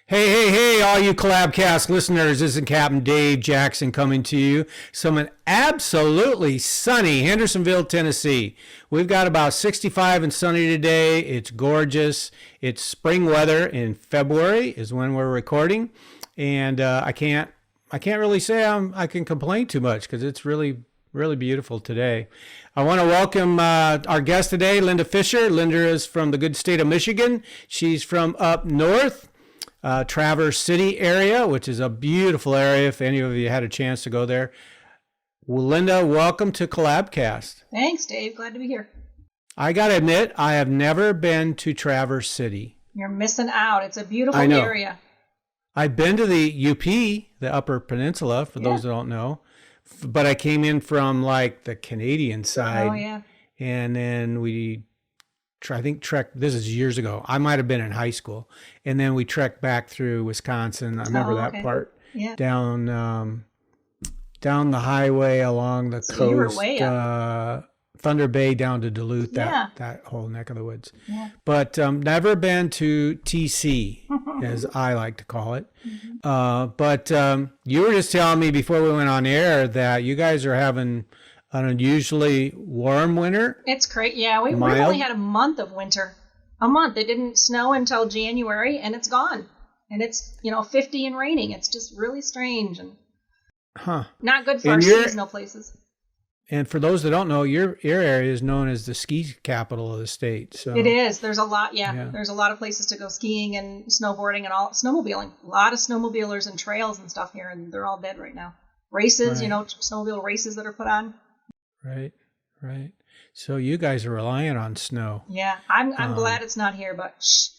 Hey, all you Collabcast listeners, this is Captain Dave Jackson coming to you from an absolutely sunny Hendersonville, Tennessee. We've got about 65 and sunny today. It's gorgeous. It's spring weather in February is when we're recording. And I can't really say I can complain too much because it's really beautiful today. I want to welcome our guest today, Linda Fisher. Linda is from the good state of Michigan. She's from up north. Traverse City area, which is a beautiful area if any of you had a chance to go there. Well, Linda, welcome to Collabcast. Thanks, Dave. Glad to be here. I got to admit, I have never been to Traverse City. You're missing out. It's a beautiful area. I've been to the UP, the Upper Peninsula, for those that don't know, but I came in from like the Canadian side. Oh, yeah. And then trekked, this is years ago. I might have been in high school. And then we trekked back through Wisconsin. I remember that part. Yeah. Down the highway along the coast. You were way up. Thunder Bay down to Duluth, that whole neck of the woods. Yeah. But never been to TC, as I like to call it. Mm-hmm. But you were just telling me before we went on air that you guys are having an unusually warm winter. It's great. Yeah, we only had a month of winter. A month. It didn't snow until January, and it's gone. And it's, 50 and raining. It's just really strange and not good for our seasonal places. And for those that don't know, your area is known as the ski capital of the state. So it is. There's a lot. Yeah. There's a lot of places to go skiing and snowboarding and all snowmobiling. A lot of snowmobilers and trails and stuff here, and they're all dead right now. Races, snowmobile races that are put on. Right. So you guys are relying on snow. Yeah, I'm glad it's not here, but shh.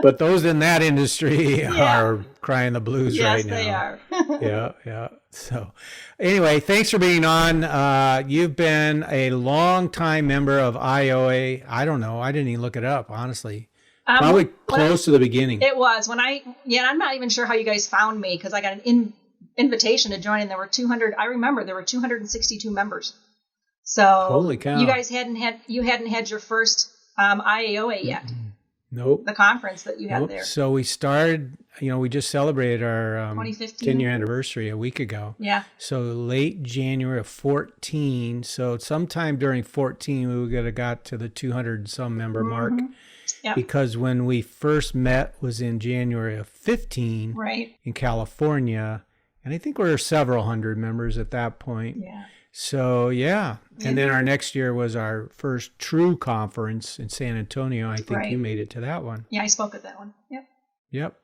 But those in that industry are crying the blues right now. Yes, they are. Yeah. So anyway, thanks for being on. You've been a long-time member of IAOA. I don't know. I didn't even look it up, honestly. Probably close to the beginning. It was. I'm not even sure how you guys found me because I got an invitation to join, and there were 200. I remember there were 262 members. So holy cow! You guys hadn't had your first IAOA yet. Nope. The conference that you had there. So we started. We just celebrated our 2015 10-year anniversary a week ago. Yeah. So late January of 14. So sometime during 14, we would have got to the 200 some member mark. Yep. Because when we first met was in January of 15. Right. In California. And I think we were several hundred members at that point. Yeah. So, yeah. And then our next year was our first true conference in San Antonio. I think you made it to that one. Yeah, I spoke at that one. Yep.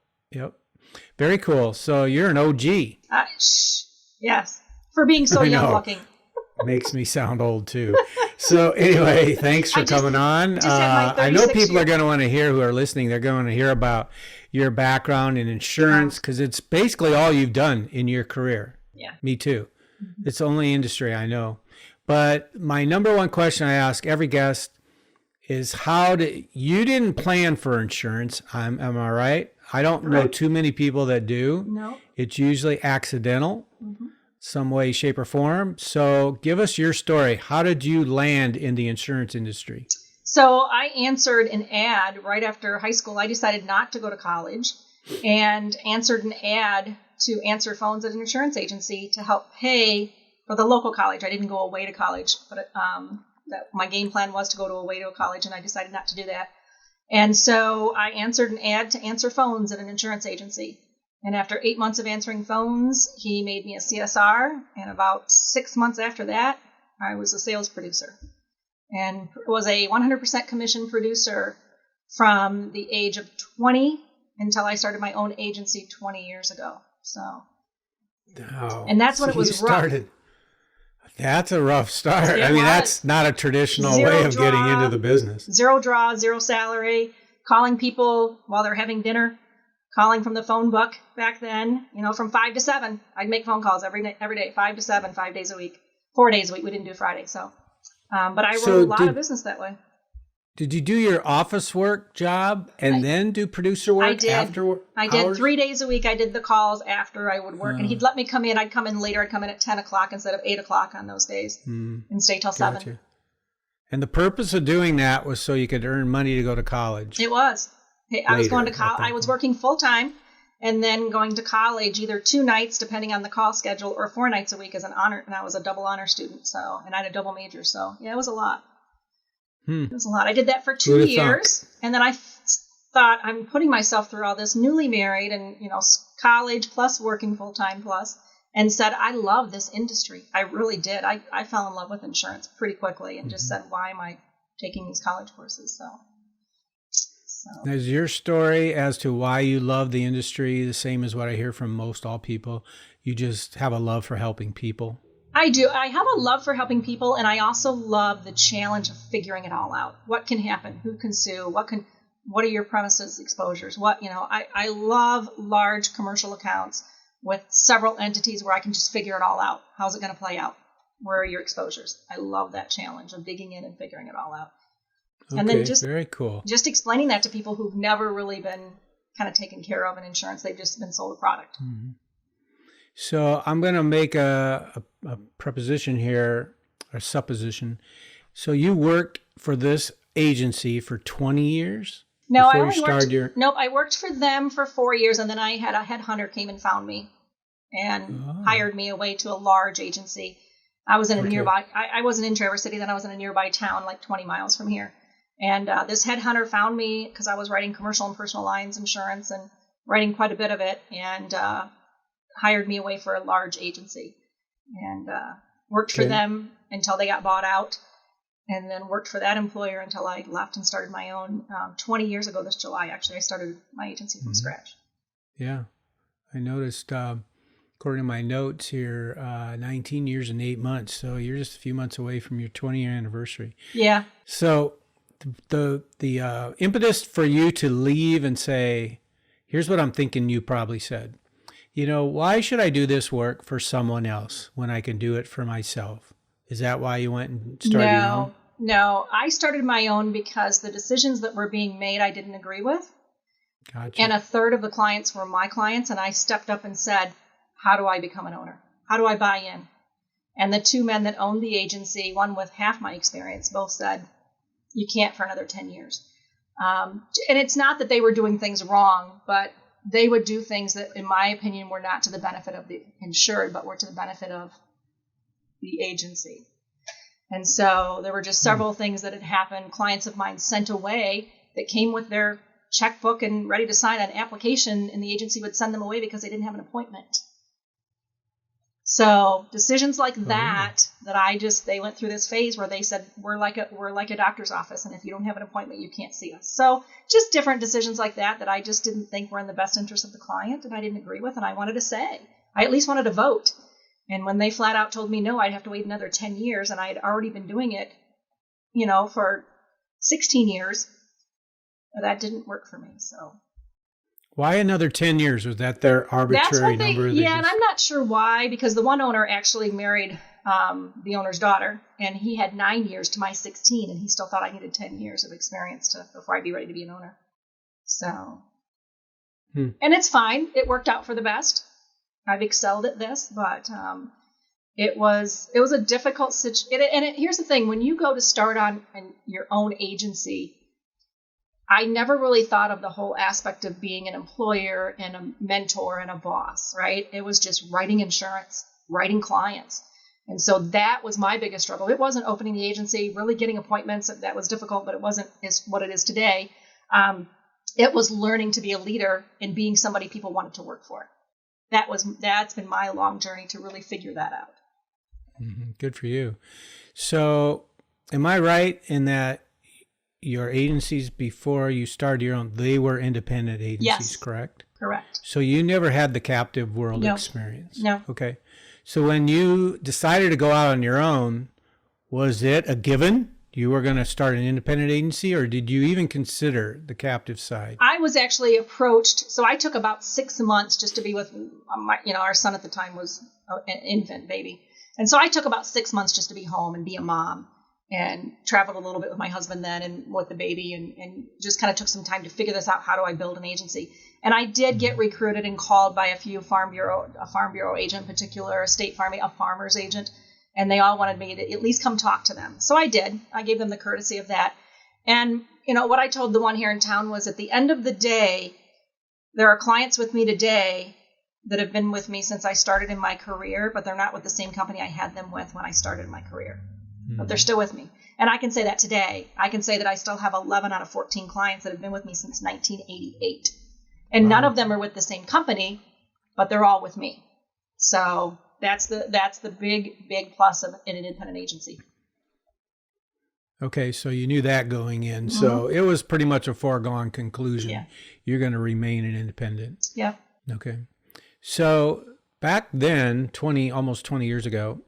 Very cool. So you're an OG. Yes. For being so young looking. Makes me sound old too. So anyway, thanks for coming on. I know people are going to want to hear who are listening. They're going to hear about your background in insurance because it's basically all you've done in your career. Yeah. Me too. Mm-hmm. It's the only industry I know. But my number one question I ask every guest is you didn't plan for insurance. Am I right? I don't know too many people that do. No. It's usually accidental. Mm-hmm. Some way, shape, or form. So give us your story. How did you land in the insurance industry? So I answered an ad right after high school. I decided not to go to college and answered an ad to answer phones at an insurance agency to help pay for the local college. I didn't go away to college, but my game plan was to go away to a college, and I decided not to do that. And so I answered an ad to answer phones at an insurance agency. And after 8 months of answering phones, he made me a CSR. And about 6 months after that, I was a sales producer. And was a 100% commission producer from the age of 20 until I started my own agency 20 years ago. So, and that's when it was rough. That's a rough start. I mean, that's not a traditional way of getting into the business. Zero draw, zero salary, calling people while they're having dinner. Calling from the phone book back then, from 5 to 7. I'd make phone calls every day, 5 to 7, 5 days a week, 4 days a week. We didn't do Friday. So, but I wrote a lot of business that way. Did you do your office work job and then do producer work after? I did 3 days a week. I did the calls after I would work, and he'd let me come in. I'd come in later. I'd come in at 10 o'clock instead of 8 o'clock on those days and stay till 7. And the purpose of doing that was so you could earn money to go to college. It was. I was going to at college. that I was point. working full time and then going to college either 2 nights, depending on the call schedule, or 4 nights a week as an honor. And I was a double honor student. And I had a double major. So yeah, it was a lot. It was a lot. I did that for 2 Who'd have years. And then I thought, I'm putting myself through all this, newly married and, college plus working full time plus, and said, I love this industry. I really did. I fell in love with insurance pretty quickly and just said, why am I taking these college courses? So. Is your story as to why you love the industry the same as what I hear from most all people? You just have a love for helping people? I do. I have a love for helping people, and I also love the challenge of figuring it all out. What can happen? Who can sue? What are your premises exposures? I love large commercial accounts with several entities where I can just figure it all out. How's it going to play out? Where are your exposures? I love that challenge of digging in and figuring it all out. Okay, And then just very cool. Just explaining that to people who've never really been kind of taken care of in insurance. They've just been sold a product. Mm-hmm. So I'm going to make a preposition here, a supposition. So you worked for this agency for 20 years? No, I worked for them for 4 years, and then I had a headhunter came and found me and hired me away to a large agency. I was in a nearby, I wasn't in Traverse City, then I was in a nearby town like 20 miles from here. And this headhunter found me because I was writing commercial and personal lines insurance and writing quite a bit of it, and hired me away for a large agency. And worked for them until they got bought out, and then worked for that employer until I left and started my own 20 years ago this July. Actually, I started my agency from scratch. Yeah. I noticed, according to my notes here, 19 years and 8 months. So you're just a few months away from your 20-year anniversary. Yeah. So the impetus for you to leave and say, here's what I'm thinking you probably said, why should I do this work for someone else when I can do it for myself? Is that why you went and started your own? No. I started my own because the decisions that were being made I didn't agree with. Gotcha. And a third of the clients were my clients, and I stepped up and said, how do I become an owner? How do I buy in? And the 2 men that owned the agency, one with half my experience, both said, you can't for another 10 years. And it's not that they were doing things wrong, but they would do things that, in my opinion, were not to the benefit of the insured, but were to the benefit of the agency. And so there were just several things that had happened. Clients of mine sent away that came with their checkbook and ready to sign an application, and the agency would send them away because they didn't have an appointment. So decisions like that they went through this phase where they said, we're like a doctor's office, and if you don't have an appointment, you can't see us. So just different decisions like that I just didn't think were in the best interest of the client, and I didn't agree with, and I wanted to say. I at least wanted to vote. And when they flat out told me no, I'd have to wait another 10 years, and I had already been doing it, for 16 years, that didn't work for me. So. Why another 10 years? Was that their arbitrary number? And I'm not sure why, because the one owner actually married the owner's daughter, and he had 9 years to my 16, and he still thought I needed 10 years of experience before I'd be ready to be an owner. So, and it's fine. It worked out for the best. I've excelled at this, but it was a difficult situation. And here's the thing: when you go to start on your own agency, I never really thought of the whole aspect of being an employer and a mentor and a boss, right? It was just writing insurance, writing clients. And so that was my biggest struggle. It wasn't opening the agency, really getting appointments. That was difficult, but it wasn't what it is today. It was learning to be a leader and being somebody people wanted to work for. That's been my long journey to really figure that out. Mm-hmm. Good for you. So am I right in that your agencies before you started your own, they were independent agencies, yes, correct? Correct. So you never had the captive world experience? No. Okay. So when you decided to go out on your own, was it a given you were going to start an independent agency, or did you even consider the captive side? I was actually approached. So I took about 6 months just to be with our son at the time was an infant baby. And so I took about 6 months just to be home and be a mom, and traveled a little bit with my husband then and with the baby, and just kind of took some time to figure this out. How do I build an agency? And I did get recruited and called by a few a Farm Bureau agent in particular, a state farm, a farmer's agent, and they all wanted me to at least come talk to them. So I did. I gave them the courtesy of that. And what I told the one here in town was, at the end of the day, there are clients with me today that have been with me since I started in my career, but they're not with the same company I had them with when I started my career. But they're still with me. And I can say that today. I can say that I still have 11 out of 14 clients that have been with me since 1988. And none of them are with the same company, but they're all with me. So that's the big plus of an independent agency. Okay, so you knew that going in. So it was pretty much a foregone conclusion. Yeah. You're going to remain an independent. Yeah. Okay. So back then, almost 20 years ago,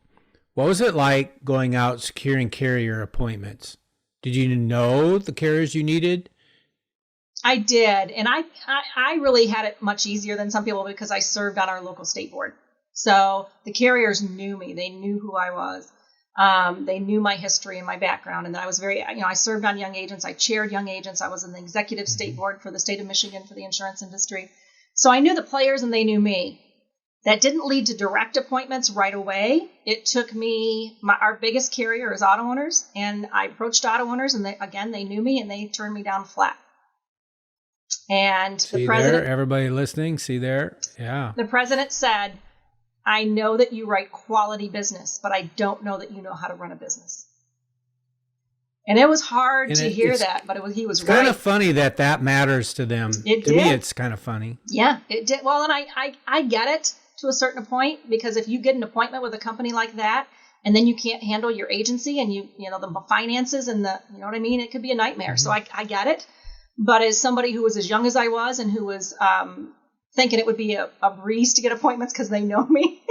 what was it like going out securing carrier appointments? Did you know the carriers you needed? I did. And I really had it much easier than some people because I served on our local state board. So the carriers knew me. They knew who I was. They knew my history and my background. And then I was I served on young agents. I chaired young agents. I was in the executive state board for the state of Michigan for the insurance industry. So I knew the players and they knew me. That didn't lead to direct appointments right away. It took me, our biggest carrier is auto owners, and I approached auto owners, and they knew me, and they turned me down flat. And See the president, there, everybody listening, see there? Yeah. The president said, I know that you write quality business, but I don't know that you know how to run a business. And it was hard to hear that, but he was right. It's kind of funny that matters to them. To me, it's kind of funny. Yeah, it did. Well, and I get it to a certain point, because if you get an appointment with a company like that and then you can't handle your agency and the finances and you know what I mean, it could be a nightmare. So I get it. But as somebody who was as young as I was and who was thinking it would be a breeze to get appointments because they know me,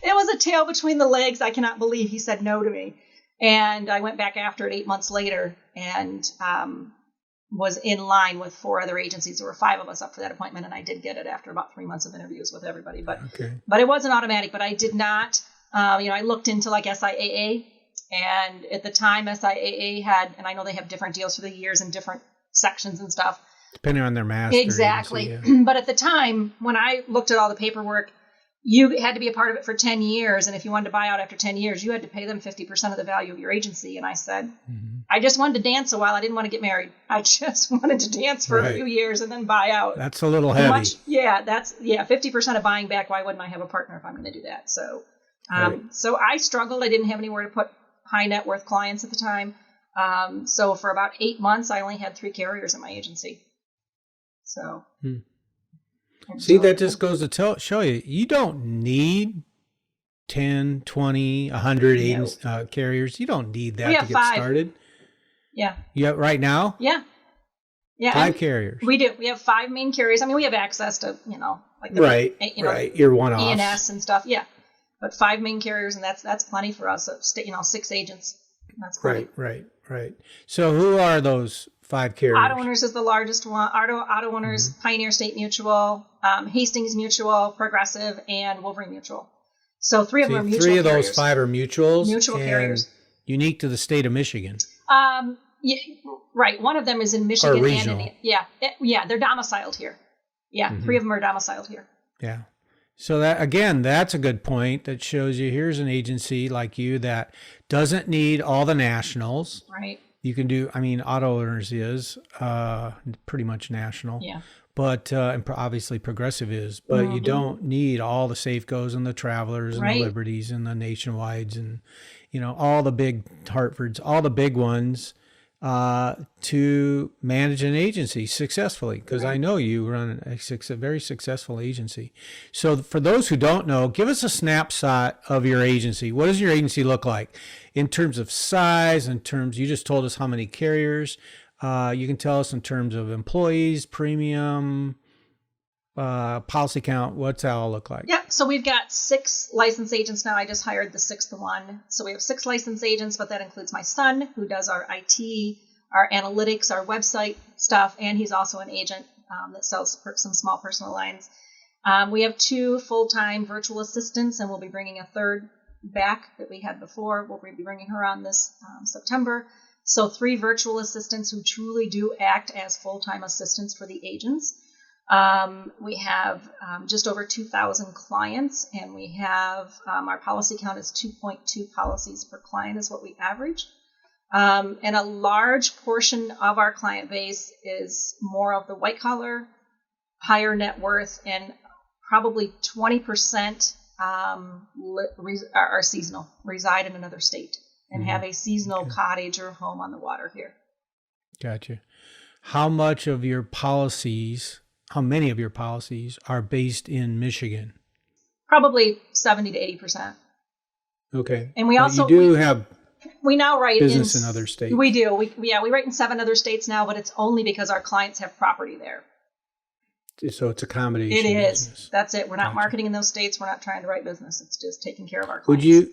it was a tail between the legs. I cannot believe he said no to me. And I went back after it 8 months later and was in line with 4 other agencies. There were 5 of us up for that appointment, and I did get it after about 3 months of interviews with everybody. But it wasn't automatic. But I did not. I looked into like SIAA, and at the time SIAA had, and I know they have different deals for the years and different sections and stuff, depending on their master. Exactly. Agency, yeah. But at the time, when I looked at all the paperwork, you had to be a part of it for 10 years. And if you wanted to buy out after 10 years, you had to pay them 50% of the value of your agency. And I said, I just wanted to dance a while. I didn't want to get married. I just wanted to dance for a few years and then buy out. That's a little heavy. 50% of buying back. Why wouldn't I have a partner if I'm going to do that? So, so I struggled. I didn't have anywhere to put high net worth clients at the time. So for about 8 months, I only had 3 carriers in my agency. So. See, that just goes to show you, you don't need 10, 20, 100 carriers. You don't need that to get 5. started. Yeah. Yeah, right now? Yeah. 5 carriers. We do. We have 5 main carriers. I mean, we have access to, like the your one-offs. E&S and stuff. Yeah. But 5 main carriers, and that's plenty for us. 6 agents. That's plenty. Right. So who are those 5 carriers? Auto Owners is the largest one. Auto Owners, Pioneer State Mutual, Hastings Mutual, Progressive, and Wolverine Mutual. So 3 of them are mutual 3 of carriers. those 5 are mutuals. Mutual carriers. Unique to the state of Michigan. Yeah, right. One of them is in Michigan. Or regional. And they're domiciled here. Yeah, 3 of them are domiciled here. Yeah. So that's a good point. That shows you here's an agency like you that doesn't need all the nationals. Right. You can do, Auto Owners is pretty much national. Yeah. But and obviously Progressive is, but you don't need all the Safecos and the Travelers and the Liberties and the Nationwides and, all the big Hartfords, all the big ones to manage an agency successfully. Because I know you run a very successful agency. So for those who don't know, give us a snapshot of your agency. What does your agency look like in terms of size, you just told us how many carriers. You can tell us in terms of employees, premium, policy count. What's that all look like? Yeah, so we've got 6 licensed agents now. I just hired the 6th one. So we have 6 licensed agents, but that includes my son, who does our IT, our analytics, our website stuff, and he's also an agent that sells some small personal lines. We have 2 full-time virtual assistants, and we'll be bringing a 3rd back that we had before. We'll be bringing her on this September. So 3 virtual assistants who truly do act as full-time assistants for the agents. We have just over 2,000 clients, and we have our policy count is 2.2 policies per client is what we average. And a large portion of our client base is more of the white collar, higher net worth, and probably 20% are seasonal, reside in another state, and have a seasonal cottage or home on the water here. Gotcha. How many of your policies are based in Michigan? Probably 70 to 80%. Okay. And we also we now write business in other states. We do. We write in 7 other states now, but it's only because our clients have property there. So it's accommodation. It is. Business. That's it. We're not marketing in those states. We're not trying to write business. It's just taking care of our clients.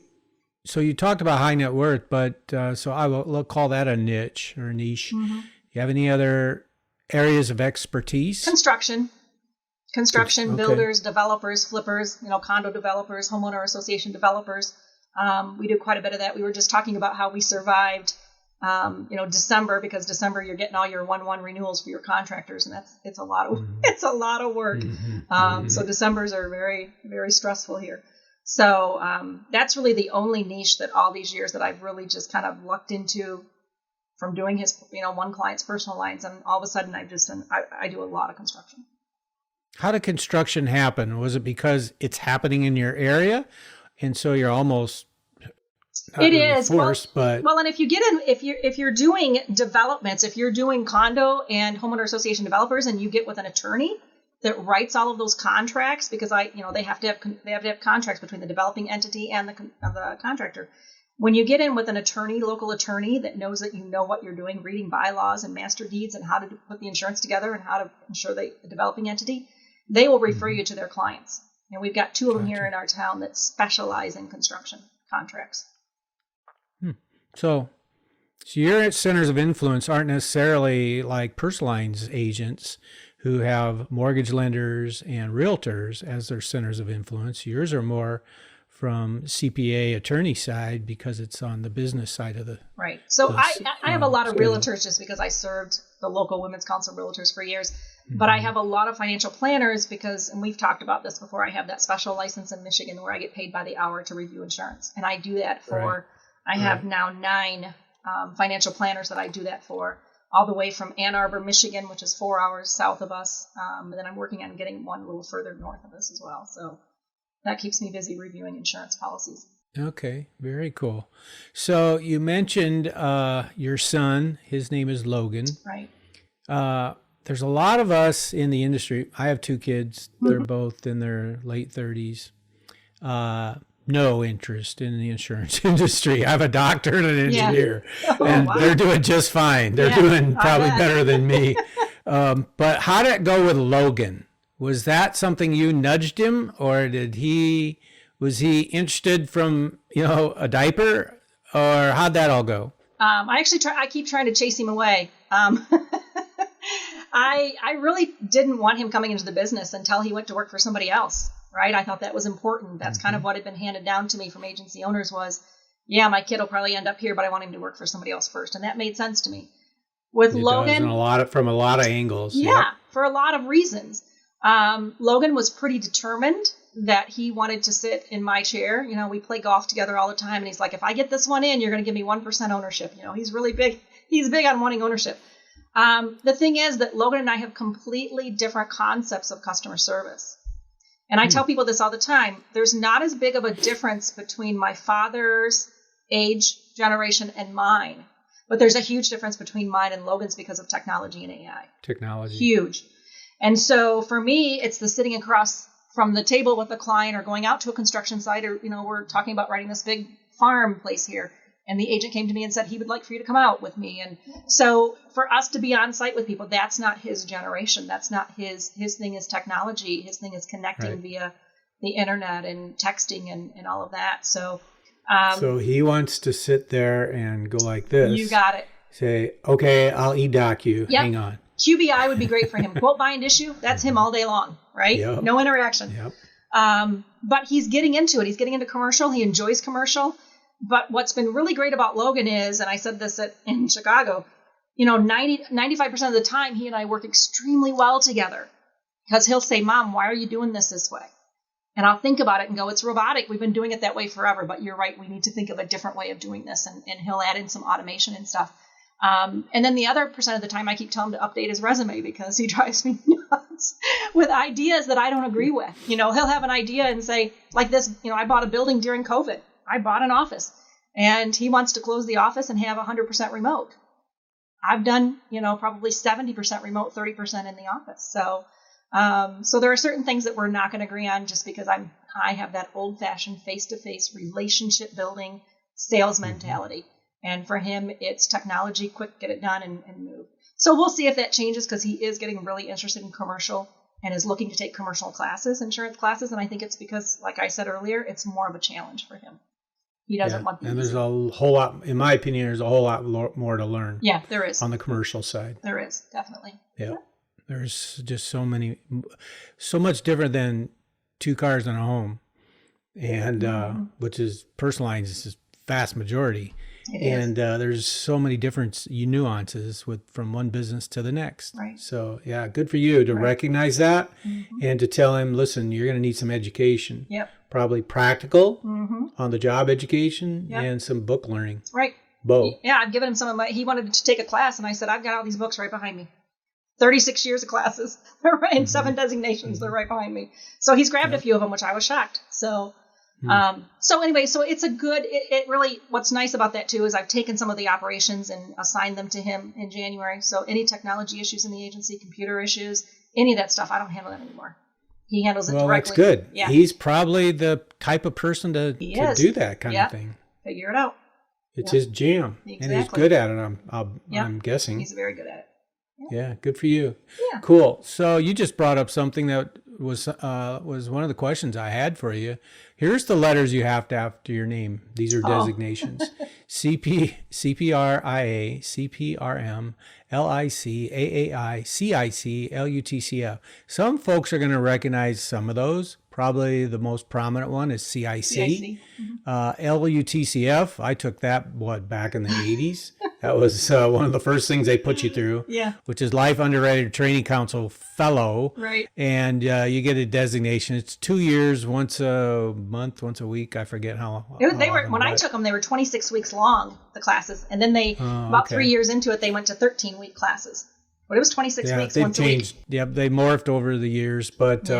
So you talked about high net worth, but so I will call that a niche or a niche. Mm-hmm. You have any other areas of expertise? Construction, builders, developers, flippers, condo developers, homeowner association developers. We do quite a bit of that. We were just talking about how we survived, December, because December you're getting all your 1/1 renewals for your contractors, and it's a lot of work. Mm-hmm. So Decembers are very, very stressful here. So that's really the only niche that all these years that I've really just kind of lucked into from doing his, one client's personal lines, and all of a sudden I do a lot of construction. How did construction happen? Was it because it's happening in your area, and so you're almost not it really is forced, well, and if you get in, if you're doing developments, if you're doing condo and homeowner association developers, and you get with an attorney that writes all of those contracts, because they have to have contracts between the developing entity and the contractor. When you get in with an attorney, local attorney that knows that you know what you're doing, reading bylaws and master deeds and how to put the insurance together and how to insure the developing entity, they will refer you to their clients. And we've got 2 of them here in our town that specialize in construction contracts. So your centers of influence aren't necessarily like personal lines agents who have mortgage lenders and realtors as their centers of influence. Yours are more from CPA attorney side because it's on the business side of the right. So I have a lot of realtors just because I served the local Women's Council realtors for years. Mm-hmm. But I have a lot of financial planners because, and we've talked about this before, I have that special license in Michigan where I get paid by the hour to review insurance. And I do that for, I have now 9 financial planners that I do that for, all the way from Ann Arbor, Michigan, which is 4 hours south of us. And then I'm working on getting one a little further north of us as well. So that keeps me busy reviewing insurance policies. Okay, very cool. So you mentioned your son. His name is Logan. Right. There's a lot of us in the industry. I have 2 kids. They're both in their late 30s. No interest in the insurance industry. I have a doctor and an engineer, and they're doing just fine. They're doing probably better than me. But how did it go with Logan? Was that something you nudged him, or was he interested from, a diaper, or how'd that all go? I keep trying to chase him away. I really didn't want him coming into the business until he went to work for somebody else, right? I thought that was important. That's kind of what had been handed down to me from agency owners was, my kid will probably end up here, but I want him to work for somebody else first. And that made sense to me. With Logan, from a lot of angles. Yeah, for a lot of reasons. Logan was pretty determined that he wanted to sit in my chair. We play golf together all the time. And he's like, if I get this one in, you're going to give me 1% ownership. He's really big. He's big on wanting ownership. The thing is that Logan and I have completely different concepts of customer service. And I tell people this all the time. There's not as big of a difference between my father's age, generation, and mine. But there's a huge difference between mine and Logan's because of technology and AI. Technology. Huge. And so for me, it's the sitting across from the table with the client or going out to a construction site or, we're talking about writing this big farm place here. And the agent came to me and said he would like for you to come out with me. And so for us to be on site with people, that's not his generation. That's not his thing is technology. His thing is connecting via the internet and texting and all of that. So he wants to sit there and go like this. You got it. Say, okay, I'll e-doc you. Yep. Hang on. QBI would be great for him. Quote, bind, issue. That's him all day long, right? Yep. No interaction. Yep. But he's getting into it. He's getting into commercial. He enjoys commercial. But what's been really great about Logan is, and I said this in Chicago, 95% of the time he and I work extremely well together because he'll say, Mom, why are you doing this way? And I'll think about it and go, it's robotic. We've been doing it that way forever, but you're right. We need to think of a different way of doing this. And he'll add in some automation and stuff. And then the other percent of the time I keep telling him to update his resume because he drives me nuts with ideas that I don't agree with. He'll have an idea and say, like this, I bought a building during COVID. I bought an office and he wants to close the office and have 100% remote. I've done, probably 70% remote, 30% in the office. So there are certain things that we're not going to agree on just because I have that old fashioned face-to-face relationship building sales mentality. And for him, it's technology, quick, get it done and move. So we'll see if that changes because he is getting really interested in commercial and is looking to take commercial classes, insurance classes. And I think it's because, like I said earlier, it's more of a challenge for him. He doesn't want the And there's a whole lot, in my opinion, there's a whole lot more to learn. Yeah, there is. On the commercial side. There is, definitely. Yeah. There's just so much different than two cars and a home. And which is personal lines is vast majority. And there's so many different nuances from one business to the next. Right. So, yeah, good for you to recognize that and to tell him, listen, you're going to need some education. Yep. Probably practical on the job education and some book learning. Right. Both. Yeah, I've given him he wanted to take a class, and I said, I've got all these books right behind me. 36 years of classes. They're right, and 7 designations. They're right behind me. So he's grabbed a few of them, which I was shocked. So... So it's a good, it really, what's nice about that too, is I've taken some of the operations and assigned them to him in January. So any technology issues in the agency, computer issues, any of that stuff, I don't handle that anymore. He handles it directly. Well, that's good. Yeah. He's probably the type of person to do that kind of thing. Figure it out. It's his jam. Exactly. And he's good at it, I'm guessing. He's very good at it. Yeah, good for you. Yeah. Cool. So you just brought up something that was one of the questions I had for you. Here's the letters you have to after your name. These are designations. CP, CPRIA, CPRM, LIC, AAI, CIC, LUTCF. Some folks are going to recognize some of those. Probably the most prominent one is CIC. LUTCF, I took that, back in the 80s? That was one of the first things they put you through, which is Life Underwriter Training Council Fellow. Right. And you get a designation. It's 2 years, once a month, once a week. I forget how long. When I took them, they were 26 weeks long, the classes. And then about 3 years into it, they went to 13-week classes. But it was 26 weeks, once changed. a week. Yep, they morphed over the years. But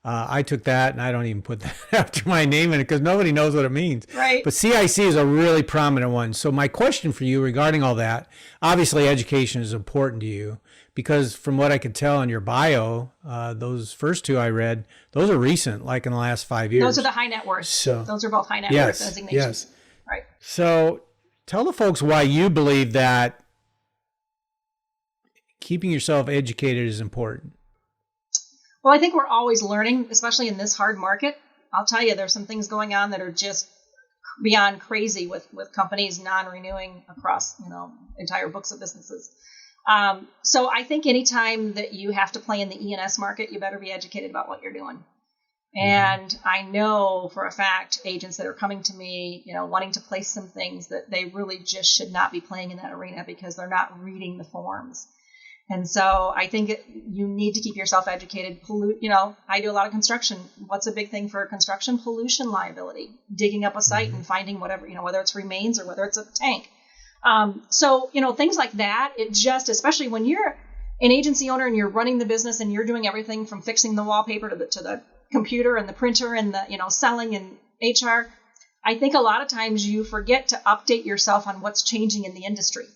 I took that, and I don't even put that after my name in it because nobody knows what it means. Right. But CIC is a really prominent one. So my question for you regarding all that, obviously education is important to you because from what I could tell in your bio, those first two I read, those are recent, like in the last 5 years. Those are the high net worth. So, those are both high net worth designations. Yes. Right. So tell the folks why you believe that keeping yourself educated is important. Well, I think we're always learning, especially in this hard market. I'll tell you, there's some things going on that are just beyond crazy with companies non-renewing across, entire books of businesses. So I think anytime that you have to play in the E&S market, you better be educated about what you're doing. And I know for a fact agents that are coming to me, wanting to place some things that they really just should not be playing in that arena because they're not reading the forms. And so I think you need to keep yourself educated. I do a lot of construction. What's a big thing for construction? Pollution liability. Digging up a site and finding whatever, whether it's remains or whether it's a tank. So things like that, it just, especially when you're an agency owner and you're running the business and you're doing everything from fixing the wallpaper to the computer and the printer and the, selling and HR, I think a lot of times you forget to update yourself on what's changing in the industry.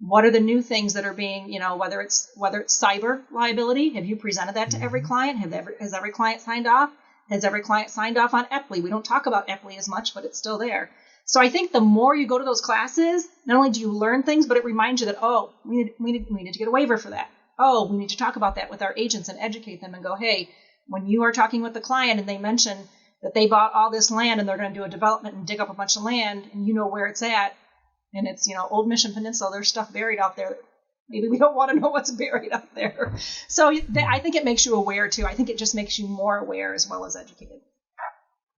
What are the new things that are being, whether it's cyber liability? Have you presented that to every client? Has every client signed off? Has every client signed off on EPLI? We don't talk about EPLI as much, but it's still there. So I think the more you go to those classes, not only do you learn things, but it reminds you that, we need to get a waiver for that. We need to talk about that with our agents and educate them and go, hey, when you are talking with the client and they mention that they bought all this land and they're going to do a development and dig up a bunch of land and you know where it's at, and it's, Old Mission Peninsula, there's stuff buried out there that maybe we don't want to know what's buried out there. So I think it makes you aware, too. I think it just makes you more aware as well as educated.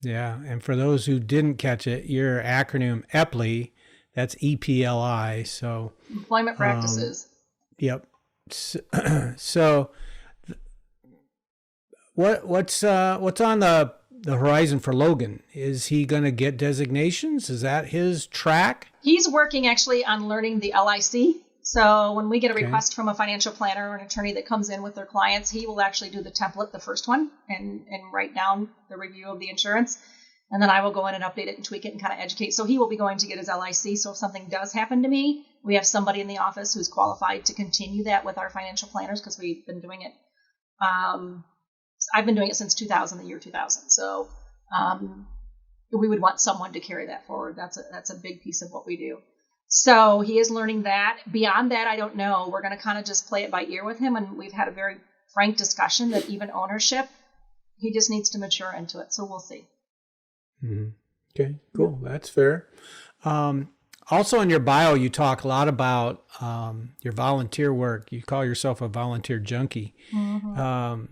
Yeah. And for those who didn't catch it, your acronym EPLI, that's EPLI. So Employment Practices. Yep. So what's on the horizon for Logan? Is he going to get designations? Is that his track? He's working actually on learning the LIC. So when we get a Okay. request from a financial planner or an attorney that comes in with their clients, he will actually do the template, the first one, and write down the review of the insurance. And then I will go in and update it and tweak it and kind of educate. So he will be going to get his LIC. So if something does happen to me, we have somebody in the office who's qualified to continue that with our financial planners, because we've been doing it. I've been doing it since 2000, the year 2000. So we would want someone to carry that forward. That's a big piece of what we do. So he is learning that. Beyond that, I don't know. We're going to kind of just play it by ear with him. And we've had a very frank discussion that even ownership, he just needs to mature into it. So we'll see. Mm-hmm. Okay, cool. That's fair. Also in your bio, you talk a lot about your volunteer work. You call yourself a volunteer junkie. Mm-hmm.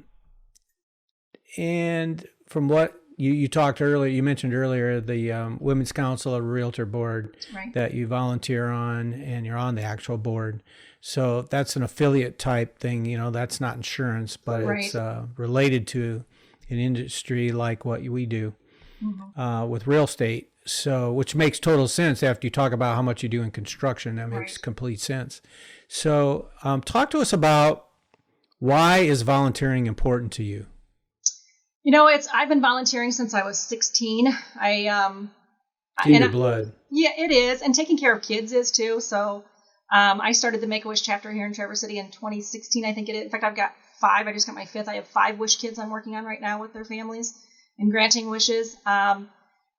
And from what you talked earlier, you mentioned earlier the Women's Council of Realtor Board Right. that you volunteer on, and you're on the actual board. So that's an affiliate type thing. That's not insurance, but Right. it's related to an industry like what we do with real estate. So, which makes total sense after you talk about how much you do in construction. That makes Right. complete sense. So, talk to us about why is volunteering important to you? I've been volunteering since I was 16. Ginger blood. Yeah, it is. And taking care of kids is too. So I started the Make-A-Wish chapter here in Traverse City in 2016, I think it is. In fact, I've got 5. I just got my 5th. I have 5 Wish kids I'm working on right now with their families and granting wishes.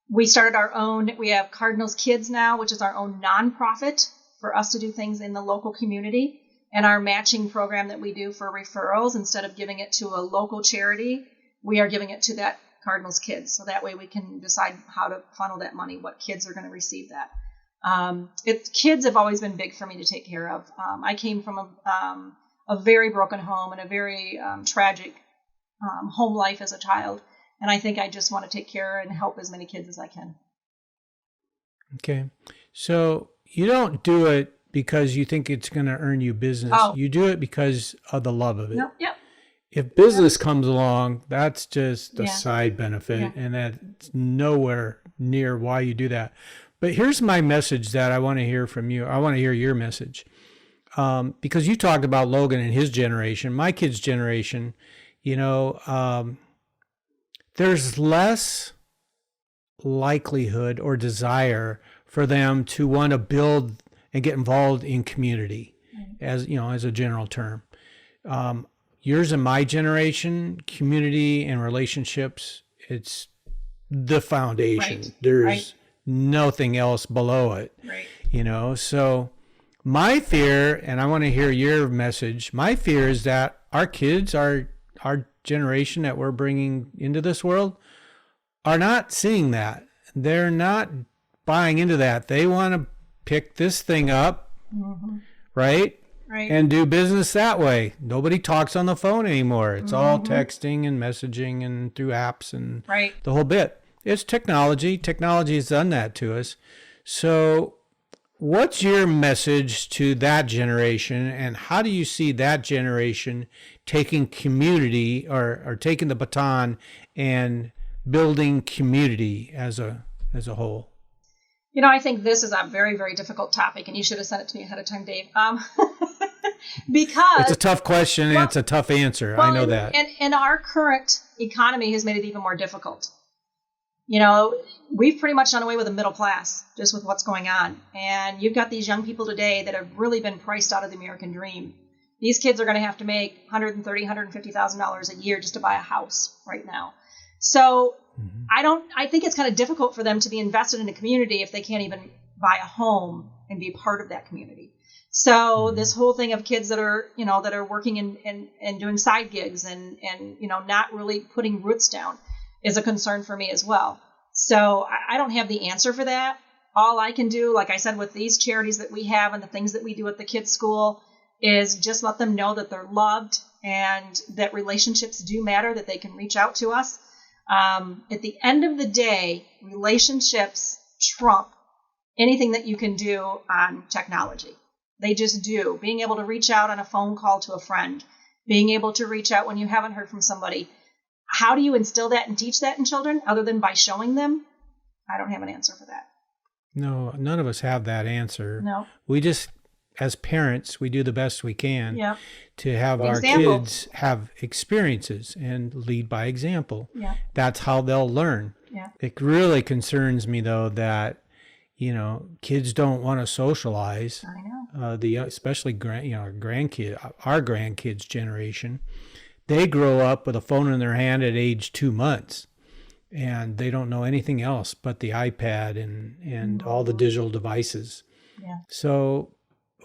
We started our own, we have Cardinals Kids now, which is our own nonprofit for us to do things in the local community. And our matching program that we do for referrals, instead of giving it to a local charity, we are giving it to that Cardinals Kids. So that way we can decide how to funnel that money, what kids are going to receive that. Kids have always been big for me to take care of. I came from a very broken home and a very tragic home life as a child. And I think I just want to take care and help as many kids as I can. Okay. So you don't do it because you think it's going to earn you business. Oh. You do it because of the love of it. No, yep. If business comes along, that's just a Yeah. side benefit, Yeah. and that's nowhere near why you do that. But here's my message that I want to hear from you. I want to hear your message. Because you talked about Logan and his generation, my kid's generation, there's less likelihood or desire for them to want to build and get involved in community, as a general term. Yours and my generation, community and relationships, it's the foundation. Right. There's Right. nothing else below it. Right. So my fear, and I want to hear your message, my fear is that our kids, our generation that we're bringing into this world, are not seeing that. They're not buying into that. They want to pick this thing up, right? Right. And do business that way. Nobody talks on the phone anymore. It's all texting and messaging and through apps and Right. the whole bit. It's technology. Technology has done that to us. So what's your message to that generation, and how do you see that generation taking community or taking the baton and building community as a whole? I think this is a very, very difficult topic, and you should have sent it to me ahead of time, Dave. Because It's a tough question and it's a tough answer. I know that. And our current economy has made it even more difficult. We've pretty much done away with the middle class just with what's going on. And you've got these young people today that have really been priced out of the American dream. These kids are going to have to make $130,000, $150,000 a year just to buy a house right now. So I think it's kind of difficult for them to be invested in a community if they can't even buy a home and be part of that community. So this whole thing of kids that are, that are working and doing side gigs and not really putting roots down is a concern for me as well. So I don't have the answer for that. All I can do, like I said, with these charities that we have and the things that we do at the kids' school is just let them know that they're loved and that relationships do matter, that they can reach out to us. At the end of the day, relationships trump anything that you can do on technology. They just do. Being able to reach out on a phone call to a friend, being able to reach out when you haven't heard from somebody. how do you instill that and teach that in children other than by showing them? I don't have an answer for that. No, none of us have that answer. No. We just, as parents, we do the best we can Yep. to have our Example. kids have experiences and lead by example. Yeah. That's how they'll learn. Yeah. It really concerns me, though, that, kids don't want to socialize. I know. Especially our grandkids generation. They grow up with a phone in their hand at age 2 months. And they don't know anything else but the iPad and all the digital devices. Yeah. So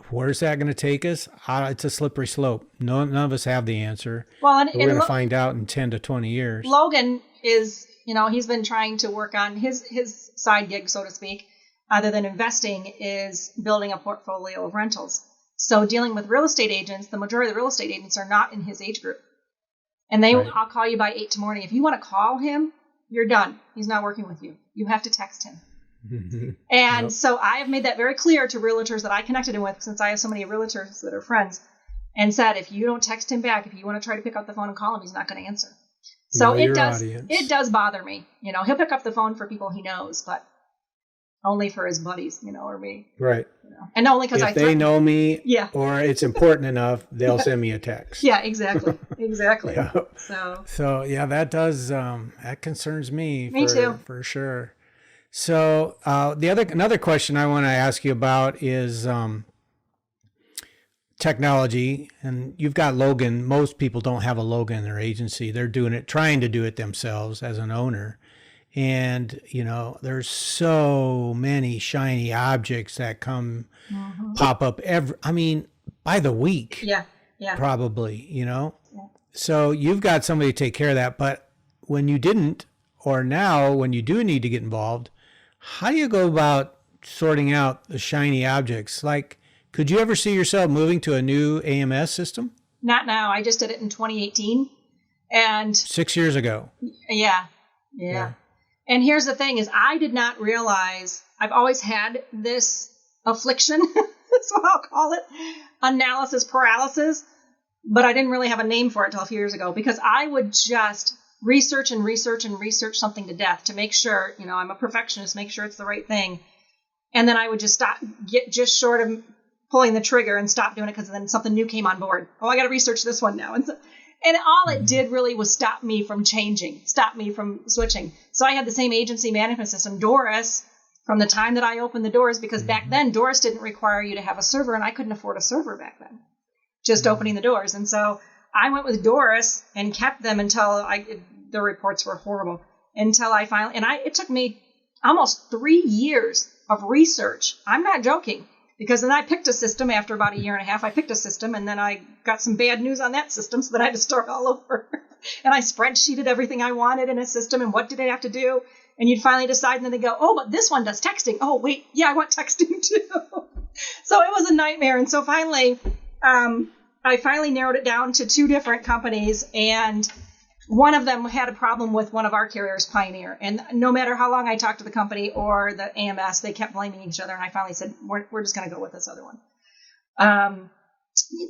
where's that going to take us? It's a slippery slope. None of us have the answer. Well, and we're going to find out in 10 to 20 years. Logan is, he's been trying to work on his side gig, so to speak, other than investing, is building a portfolio of rentals. So dealing with real estate agents, the majority of the real estate agents are not in his age group. And I'll call you by 8 tomorrow. If you want to call him, you're done. He's not working with you. You have to text him. And so I have made that very clear to realtors that I connected him with, since I have so many realtors that are friends, and said, if you don't text him back, if you want to try to pick up the phone and call him, he's not going to answer. So it does bother me. He'll pick up the phone for people he knows, but only for his buddies, or me. Right. And only because if they know me, yeah, or it's important enough, they'll send me a text. Yeah, exactly. Exactly. Yeah. So yeah, that does, that concerns me. Me too. For sure. So another question I want to ask you about is technology. And you've got Logan. Most people don't have a Logan in their agency. They're trying to do it themselves as an owner. And, there's so many shiny objects that pop up by the week. Yeah. Yeah. Probably, Yeah. So you've got somebody to take care of that. But when you didn't, or now when you do need to get involved, how do you go about sorting out the shiny objects? Like, could you ever see yourself moving to a new AMS system? Not now. I just did it in 2018. And 6 years ago. Yeah. And here's the thing is I did not realize I've always had this affliction. That's what I'll call it. Analysis paralysis. But I didn't really have a name for it until a few years ago, because I would just research something to death to make sure, I'm a perfectionist, make sure it's the right thing. And then I would just get just short of pulling the trigger and stop doing it, because then something new came on board. Oh, I got to research this one now. And all it did really was stop me from changing, stop me from switching. So I had the same agency management system, Doris, from the time that I opened the doors, because back then Doris didn't require you to have a server, and I couldn't afford a server back then, just opening the doors. And so I went with Doris and kept them until the reports were horrible, until I finally, it took me almost 3 years of research. I'm not joking. Because then I picked a system after about a year and a half. I picked a system, and then I got some bad news on that system, so then I had to start all over. And I spreadsheeted everything I wanted in a system, and what did I have to do? And you'd finally decide, and then they go, oh, but this one does texting. Oh, wait, yeah, I want texting too. So it was a nightmare. And so finally, I finally narrowed it down to 2 different companies, and one of them had a problem with one of our carriers, Pioneer. And no matter how long I talked to the company or the AMS, they kept blaming each other. And I finally said, we're just going to go with this other one.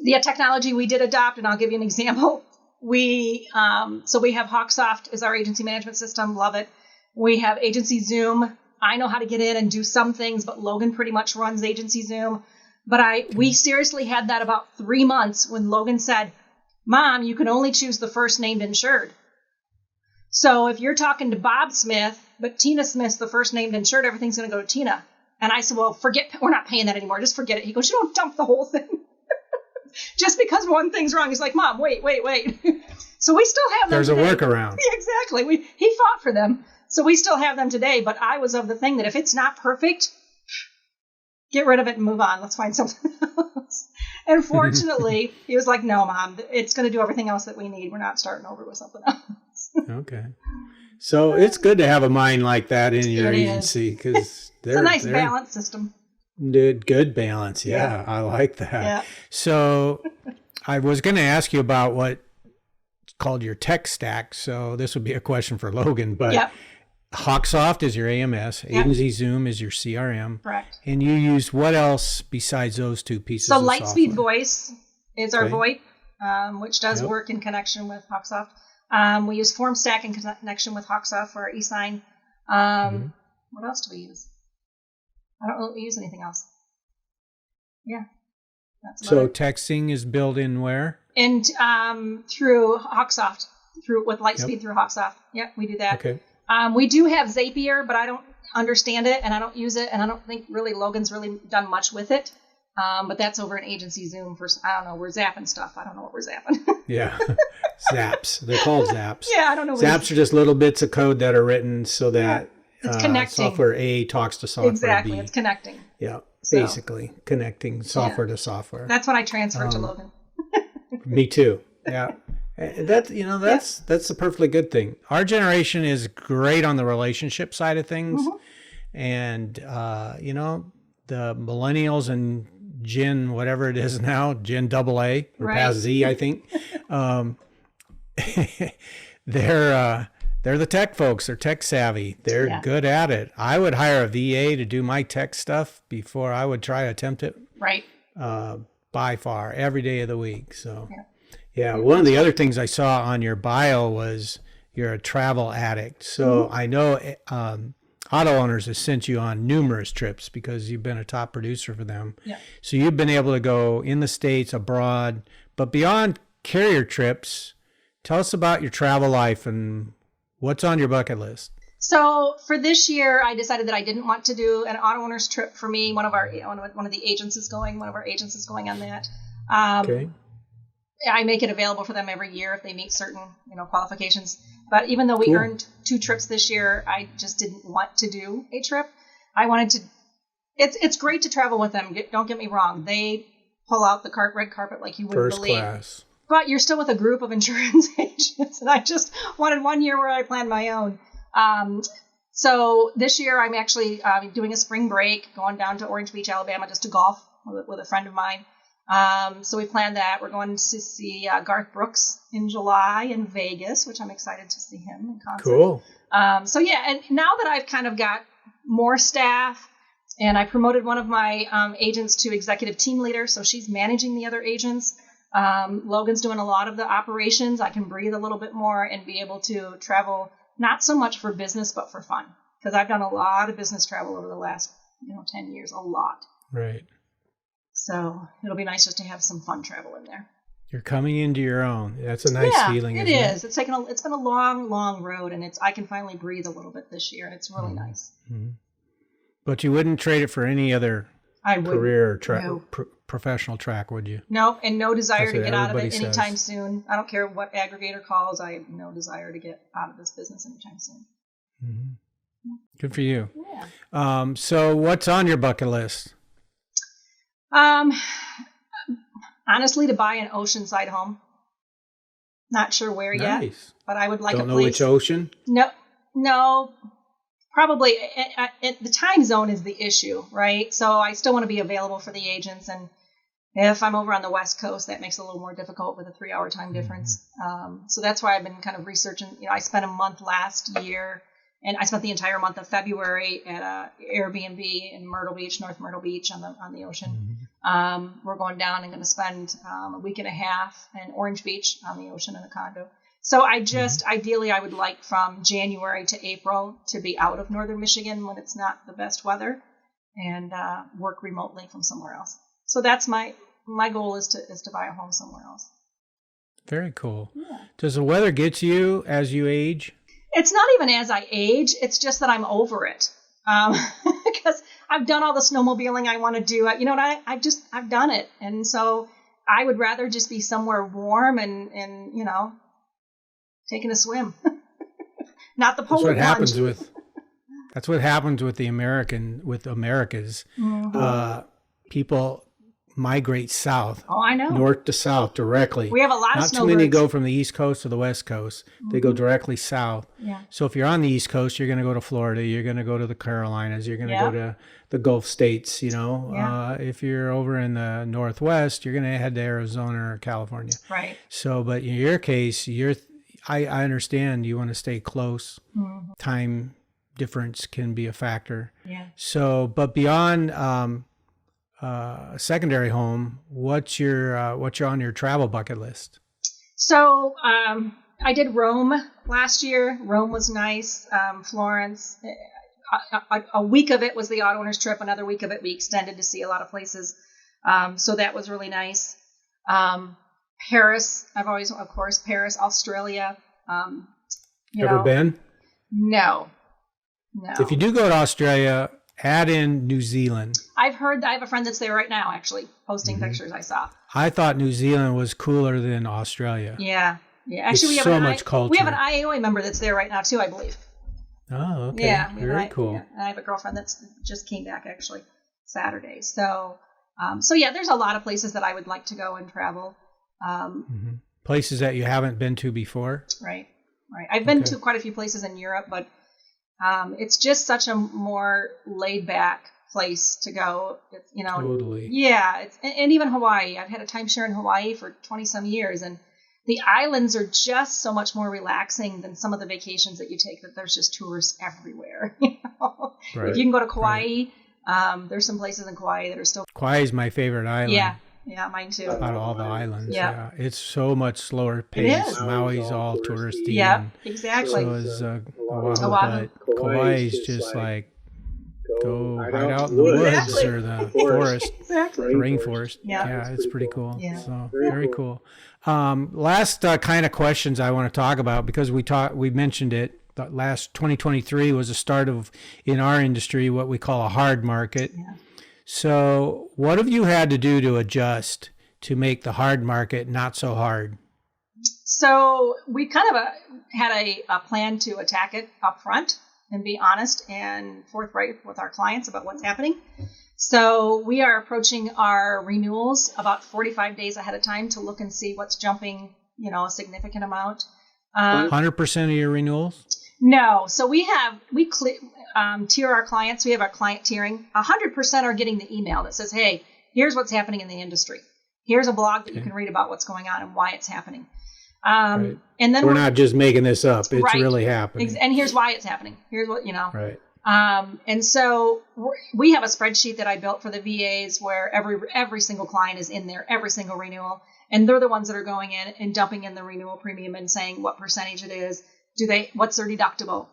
The technology we did adopt, and I'll give you an example. So we have Hawksoft as our agency management system. Love it. We have Agency Zoom. I know how to get in and do some things, but Logan pretty much runs Agency Zoom. But we seriously had that about 3 months when Logan said, Mom, you can only choose the first named insured. So if you're talking to Bob Smith, but Tina Smith's the first named insured, everything's going to go to Tina. And I said, well, we're not paying that anymore. Just forget it. He goes, you don't dump the whole thing. Just because one thing's wrong. He's like, Mom, wait. So we still have them. There's today. A workaround. Yeah, exactly. He fought for them. So we still have them today. But I was of the thing that if it's not perfect, get rid of it and move on. Let's find something else. And fortunately, he was like, no, Mom, it's going to do everything else that we need. We're not starting over with something else. Okay. So it's good to have a mind like that in your agency, because it's a nice balanced system. Good balance. Yeah, I like that. Yeah. So I was going to ask you about what's called your tech stack. So this would be a question for Logan, but Hawksoft is your AMS. Agency Zoom is your CRM. Correct. And you use what else besides those 2 pieces of software? So Lightspeed Voice is our VoIP, which does work in connection with Hawksoft. We use FormStack in connection with Hawksoft for our e-sign. What else do we use? I don't really use anything else. Yeah. That's so texting is built in where? And through Hawksoft, with Lightspeed through Hawksoft. Yep, we do that. Okay. We do have Zapier, but I don't understand it, and I don't use it, and I don't think really Logan's really done much with it. But that's over in agency Zoom for, I don't know, we're zapping stuff. I don't know what we're zapping. Yeah. Zaps. They're called zaps. Yeah, I don't know. Zaps are just little bits of code that are written so that it's connecting. software A talks to software exactly. B. It's connecting. Yeah, So, basically connecting software to software. That's what I transferred to Logan. Me too. Yeah. That's a perfectly good thing. Our generation is great on the relationship side of things. And, the millennials and Gen, whatever it is now, Gen AA or past Z, I think. They're the tech folks. They're tech savvy. They're good at it. I would hire a VA to do my tech stuff before I would try to attempt it. Right. By far, every day of the week. So, one of the other things I saw on your bio was you're a travel addict. So I know Auto Owners has sent you on numerous trips because you've been a top producer for them. Yeah. So you've been able to go in the States, abroad, but beyond carrier trips, tell us about your travel life and what's on your bucket list. So for this year, I decided that I didn't want to do an Auto Owners trip for me. One of the agents is going. One of our agents is going on that. Okay. I make it available for them every year if they meet certain, qualifications. But even though we earned 2 trips this year, I just didn't want to do a trip. I wanted to. It's great to travel with them. Don't get me wrong. They pull out the red carpet like you wouldn't believe. First class. But you're still with a group of insurance agents, and I just wanted 1 year where I planned my own. So this year I'm actually doing a spring break, going down to Orange Beach, Alabama, just to golf with a friend of mine. So we planned that. We're going to see Garth Brooks in July in Vegas, which I'm excited to see him in concert. Cool. And now that I've kind of got more staff, and I promoted one of my agents to executive team leader, so she's managing the other agents. Logan's doing a lot of the operations. I can breathe a little bit more and be able to travel, not so much for business, but for fun. Because I've done a lot of business travel over the last 10 years, a lot. Right. So it'll be nice just to have some fun travel in there. You're coming into your own. That's a nice feeling. It is. It's been a long, long road, and I can finally breathe a little bit this year, and it's really nice. Mm-hmm. But you wouldn't trade it for any other career professional track, would you? No, and no desire to get out of it everybody anytime says. soon. I don't care what aggregator calls. I have no desire to get out of this business anytime soon. Mm-hmm. Good for you. Yeah. So what's on your bucket list? Honestly, to buy an oceanside home. Not sure where yet, but I would like Don't a know place. which ocean? No. Probably the time zone is the issue, right? So I still want to be available for the agents, and if I'm over on the West Coast, that makes it a little more difficult with a 3-hour time difference. So that's why I've been kind of researching. I spent a month last year, and I spent the entire month of February at a Airbnb in Myrtle Beach, North Myrtle Beach, on the ocean. We're going down and going to spend a week and a half in Orange Beach on the ocean in a condo. So ideally, I would like from January to April to be out of northern Michigan when it's not the best weather, and work remotely from somewhere else. So that's my goal is to buy a home somewhere else. Very cool. Yeah. Does the weather get to you as you age? It's not even as I age. It's just that I'm over it. Because I've done all the snowmobiling I want to do. I've done it. And so I would rather just be somewhere warm and taking a swim. Not the polar plunge. That's what happens with Americas. Mm-hmm. People migrate south. Oh, I know. North to south directly. We have a lot of Not snowbirds. too many go from the East Coast to the West Coast. Mm-hmm. They go directly south. Yeah. So if you're on the East Coast, you're going to go to Florida. You're going to go to the Carolinas. You're going to go to the Gulf states. If you're over in the Northwest, you're going to head to Arizona or California. Right. So, but in your case, I understand you want to stay close. Mm-hmm. Time difference can be a factor. Yeah. So, but beyond a secondary home, what's on your travel bucket list? So I did Rome last year. Rome was nice. Florence. A week of it was the auto owners trip. Another week of it we extended to see a lot of places. So that was really nice. Paris. I've always, of course, Paris, Australia. Ever been? No. If you do go to Australia, add in New Zealand. I've heard that I have a friend that's there right now, actually, posting pictures I saw. I thought New Zealand was cooler than Australia. Yeah. Actually, It's so much culture. We have an IAOA member that's there right now too, I believe. Oh, okay. Yeah, very cool. Yeah. And I have a girlfriend that's just came back actually Saturday. So, yeah, there's a lot of places that I would like to go and travel. Places that you haven't been to before. Right. I've been to quite a few places in Europe, but it's just such a more laid back place to go. It's, Totally. Yeah. And even Hawaii. I've had a timeshare in Hawaii for 20 some years, and the islands are just so much more relaxing than some of the vacations that you take, that there's just tourists everywhere. Right. If you can go to Kauai, there's some places in Kauai that are still... Kauai is my favorite island. Yeah, mine too. Out of all the islands. Yeah. It's so much slower pace. It is. Maui's all touristy. Yep, exactly. So is Oahu. Oahu. But Kauai is just like, go right out in the woods or the forest, Exactly. the rainforest. Yeah. It's pretty cool. Yeah. So very cool. Last kind of questions I want to talk about, because we mentioned it. The last 2023 was the start of, in our industry, what we call a hard market. Yeah. So what have you had to do to adjust to make the hard market not so hard? So we kind of had a plan to attack it up front and be honest and forthright with our clients about what's happening. So we are approaching our renewals about 45 days ahead of time to look and see what's jumping, a significant amount. 100% of your renewals? No. So we tier our clients. We have our client tiering. 100% are getting the email that says, hey, here's what's happening in the industry. Here's a blog that you can read about what's going on and why it's happening. Right. And then we're not just making this up. It's right. really happening. And here's why it's happening. Here's what, Right. And so we have a spreadsheet that I built for the VAs where every single client is in there, every single renewal. And they're the ones that are going in and dumping in the renewal premium and saying what percentage it is. What's their deductible?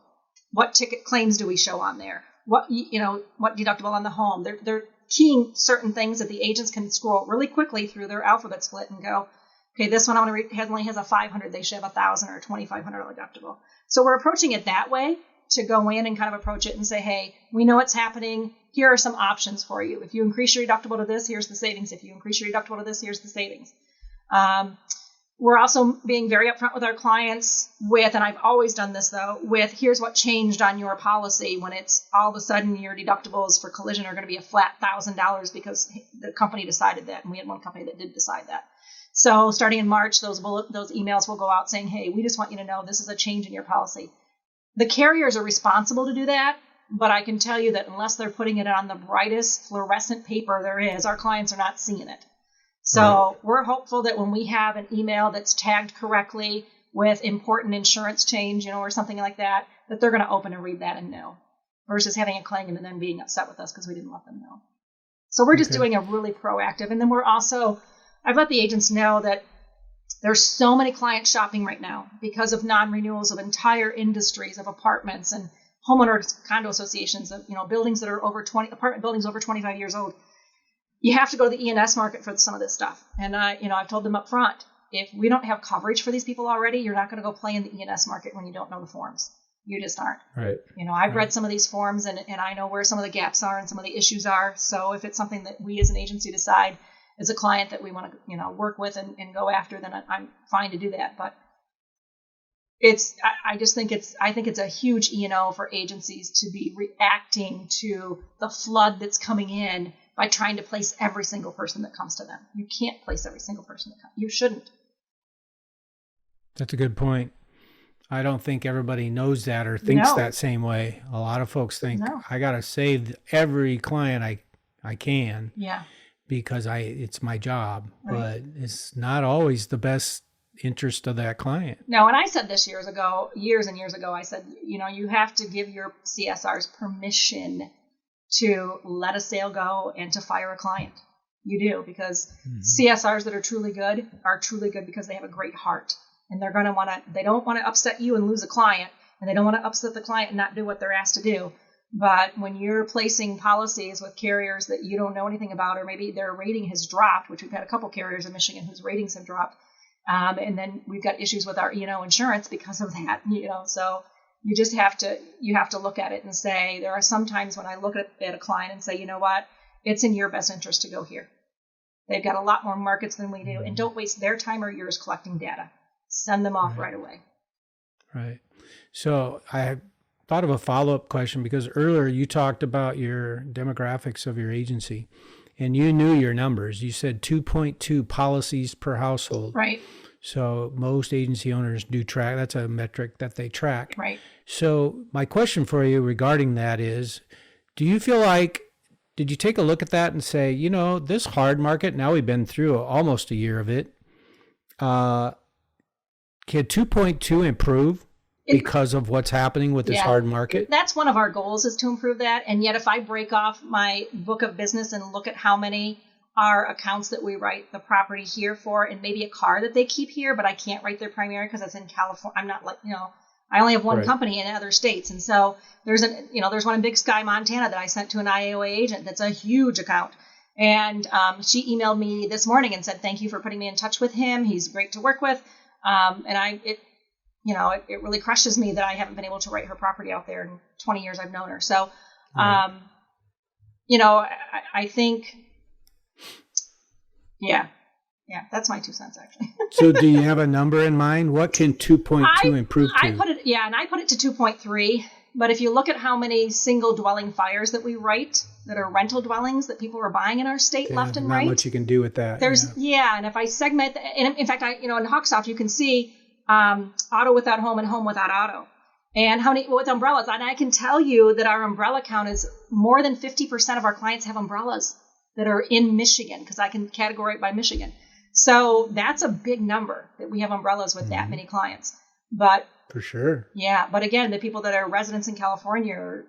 What ticket claims do we show on there? What deductible on the home? They're keying certain things that the agents can scroll really quickly through their alphabet split and go, okay, this one only has a 500. They should have 1,000 or a $2,500 deductible. So we're approaching it that way, to go in and kind of approach it and say, hey, we know what's happening. Here are some options for you. If you increase your deductible to this, here's the savings. If you increase your deductible to this, here's the savings. We're also being very upfront with our clients and I've always done this though, here's what changed on your policy when it's all of a sudden your deductibles for collision are going to be a flat $1,000 because the company decided that. And we had one company that did decide that. So starting in March, those emails will go out saying, hey, we just want you to know this is a change in your policy. The carriers are responsible to do that, but I can tell you that unless they're putting it on the brightest fluorescent paper there is, our clients are not seeing it. So We're hopeful that when we have an email that's tagged correctly with important insurance change, or something like that they're going to open and read that and know, versus having a claim and then being upset with us because we didn't let them know. So we're just doing a really proactive. And then I've let the agents know that there's so many clients shopping right now because of non-renewals of entire industries of apartments and homeowners condo associations of, buildings that are apartment buildings over 25 years old. You have to go to the E&S market for some of this stuff. And I've told them up front, if we don't have coverage for these people already, you're not going to go play in the E&S market when you don't know the forms. You just aren't. Right. I've read some of these forms and I know where some of the gaps are and some of the issues are. So if it's something that we as an agency decide as a client that we want to, work with and go after, then I'm fine to do that. But I think it's a huge E&O for agencies to be reacting to the flood that's coming in by trying to place every single person that comes to them. You can't place every single person that comes. You shouldn't. That's a good point. I don't think everybody knows that or thinks that same way. A lot of folks think I got to save every client I can. Yeah. Because it's my job, right. But it's not always the best interest of that client. No, and I said this years and years ago, I said, you have to give your CSRs permission to let a sale go and to fire a client. You do, because CSRs that are truly good because they have a great heart. and they don't want to upset you and lose a client, and they don't want to upset the client and not do what they're asked to do. But when you're placing policies with carriers that you don't know anything about, or maybe their rating has dropped, which we've had a couple carriers in Michigan whose ratings have dropped, and then we've got issues with our E&O insurance because of that, so you just have to look at it and say, there are some times when I look at a client and say, you know what, it's in your best interest to go here. They've got a lot more markets than we do, and don't waste their time or yours collecting data. Send them off right away. Right. So I thought of a follow-up question, because earlier you talked about your demographics of your agency, and you knew your numbers. You said 2.2 policies per household. Right. So most agency owners do track. That's a metric that they track. Right. So my question for you regarding that is, do you feel like, did you take a look at that and say, this hard market, now we've been through almost a year of it, can 2.2 improve because of what's happening with this hard market? That's one of our goals, is to improve that. And yet if I break off my book of business and look at how many are accounts that we write the property here for, and maybe a car that they keep here, but I can't write their primary because it's in California. I'm not I only have one company in other states. And so there's one in Big Sky, Montana that I sent to an IAOA agent. That's a huge account. And she emailed me this morning and said, thank you for putting me in touch with him. He's great to work with. And it really crushes me that I haven't been able to write her property out there in 20 years I've known her. So, I think, that's my 2 cents actually. So do you have a number in mind? What can 2.2 improve to? I put it to 2.3. But if you look at how many single dwelling fires that we write that are rental dwellings that people are buying in our state left and right. Not much you can do with that. And if I segment, and in fact, in Hawksoft, you can see auto without home and home without auto. And how many with umbrellas. And I can tell you that our umbrella count is more than 50% of our clients have umbrellas that are in Michigan, because I can categorize it by Michigan. So that's a big number that we have umbrellas with that many clients. But for sure. Yeah. But again, the people that are residents in California or,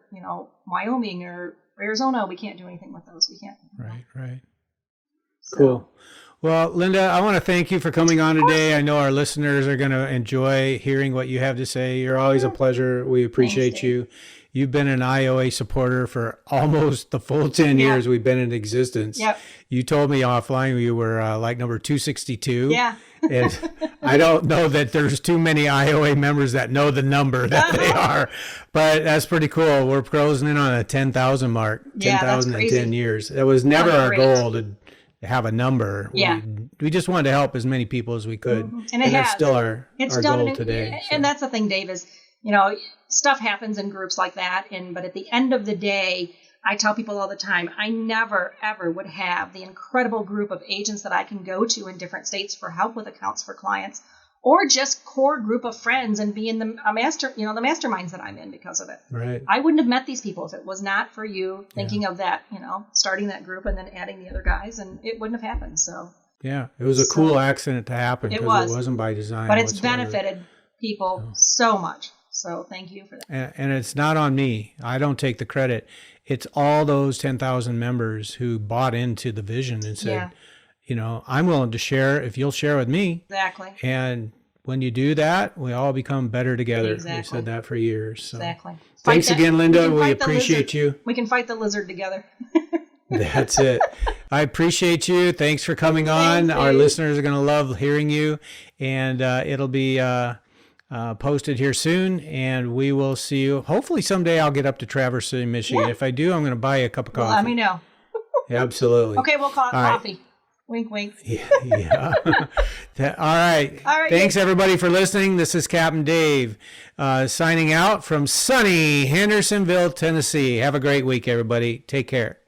Wyoming or Arizona, we can't do anything with those. We can't. Right. So. Cool. Well, Linda, I want to thank you for coming on today. I know our listeners are going to enjoy hearing what you have to say. You're always a pleasure. We appreciate you. You've been an IAOA supporter for almost the full 10 years we've been in existence. Yep. You told me offline you were like number 262. Yeah. And I don't know that there's too many IAOA members that know the number that they are, but that's pretty cool. We're closing in on a 10,000 mark, 10,000 in 10 years. It was never our goal to have a number. Yeah. We just wanted to help as many people as we could. And that's still our goal today. And that's the thing, Dave, is, stuff happens in groups like that. But at the end of the day, I tell people all the time, I never, ever would have the incredible group of agents that I can go to in different states for help with accounts for clients, or just core group of friends and be in the masterminds that I'm in because of it. Right. I wouldn't have met these people if it was not for you thinking of that, starting that group and then adding the other guys, and it wouldn't have happened. So yeah, it was a cool accident to happen because it wasn't by design. But it's benefited people so much. So thank you for that. And it's not on me. I don't take the credit. It's all those 10,000 members who bought into the vision and said, I'm willing to share if you'll share with me. Exactly. And when you do that, we all become better together. Exactly. We've said that for years. So. Exactly. Thanks again, Linda. We appreciate you. We can fight the lizard together. That's it. I appreciate you. Thanks for coming on. Our listeners are going to love hearing you. And it'll be posted here soon. And we will see you. Hopefully someday I'll get up to Traverse City, Michigan. Yeah. If I do, I'm going to buy you a cup of coffee. Well, let me know. Absolutely. Okay, we'll call it coffee. Right. Wink, wink. Yeah. All right. Thanks, everybody, for listening. This is Captain Dave signing out from sunny Hendersonville, Tennessee. Have a great week, everybody. Take care.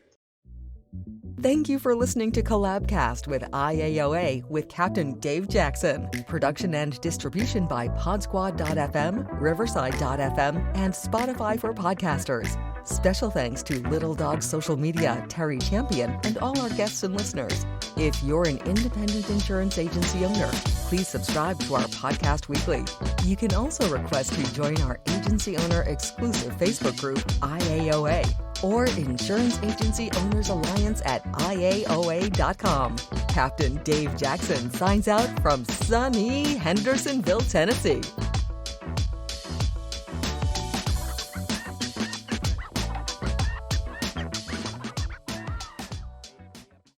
Thank you for listening to Collabcast with IAOA with Captain Dave Jackson. Production and distribution by Podsquad.fm, Riverside.fm, and Spotify for podcasters. Special thanks to Little Dog Social Media, Terry Champion, and all our guests and listeners. If you're an independent insurance agency owner, please subscribe to our podcast weekly. You can also request to join our agency owner exclusive Facebook group, IAOA. or Insurance Agency Owners Alliance at IAOA.com. Captain Dave Jackson signs out from sunny Hendersonville, Tennessee.